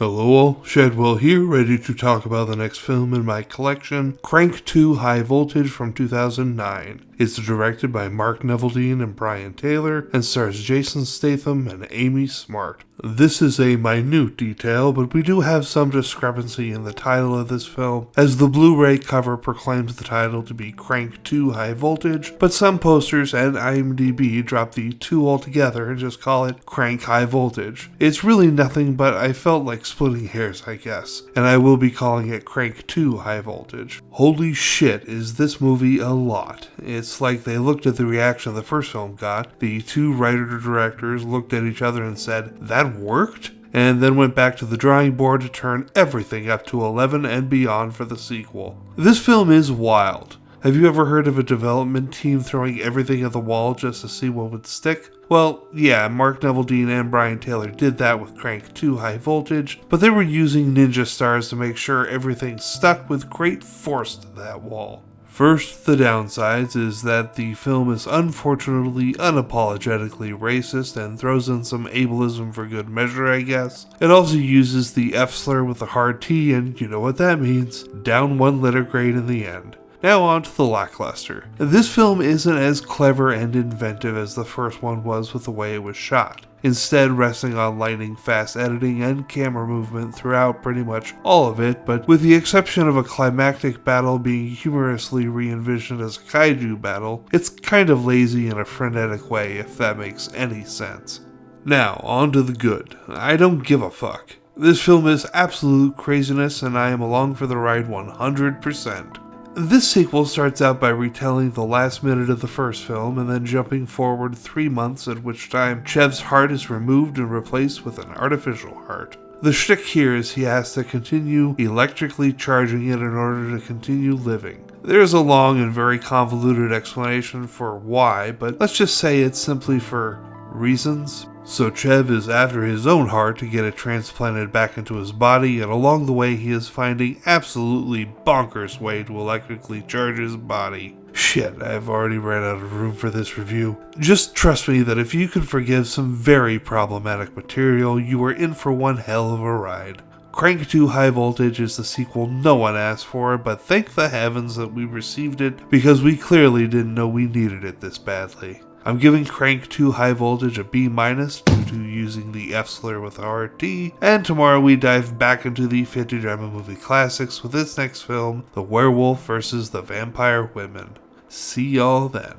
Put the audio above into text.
Hello all, Shadwell here, ready to talk about the next film in my collection, Crank 2 High Voltage from 2009. It's directed by Mark Neveldine and Brian Taylor, and stars Jason Statham and Amy Smart. This is a minute detail, but we do have some discrepancy in the title of this film, as the Blu-ray cover proclaims the title to be Crank 2 High Voltage, but some posters and IMDb drop the 2 altogether and just call it Crank High Voltage. It's really nothing, but I felt like splitting hairs, I guess, and I will be calling it Crank 2 High Voltage. Holy shit, is this movie a lot. It's like they looked at the reaction the first film got, the two writer-directors looked at each other and said, "That worked?" and then went back to the drawing board to turn everything up to 11 and beyond for the sequel. This film is wild. Have you ever heard of a development team throwing everything at the wall just to see what would stick? Well, yeah, Mark Neveldine and Brian Taylor did that with Crank 2 High Voltage, but they were using ninja stars to make sure everything stuck with great force to that wall. First, the downsides is that the film is unfortunately unapologetically racist and throws in some ableism for good measure, I guess. It also uses the F slur with a hard T, and you know what that means. Down 1 letter grade in the end. Now on to the lackluster. This film isn't as clever and inventive as the first one was with the way it was shot, instead resting on lightning fast editing and camera movement throughout pretty much all of it, but with the exception of a climactic battle being humorously re-envisioned as a kaiju battle, it's kind of lazy in a frenetic way, if that makes any sense. Now, on to the good. I don't give a fuck. This film is absolute craziness and I am along for the ride 100%. This sequel starts out by retelling the last minute of the first film and then jumping forward 3 months, at which time Chev's heart is removed and replaced with an artificial heart. The shtick here is he has to continue electrically charging it in order to continue living. There's a long and very convoluted explanation for why, but let's just say it's simply for reasons. So Chev is after his own heart to get it transplanted back into his body, and along the way he is finding absolutely bonkers way to electrically charge his body. Shit, I've already ran out of room for this review. Just trust me that if you can forgive some very problematic material, you are in for one hell of a ride. Crank 2 High Voltage is the sequel no one asked for, but thank the heavens that we received it, because we clearly didn't know we needed it this badly. I'm giving Crank 2 High Voltage a B- due to using the F slur with a hard T, and tomorrow we dive back into the 50 drama movie classics with this next film, The Werewolf vs. the Vampire Women. See y'all then.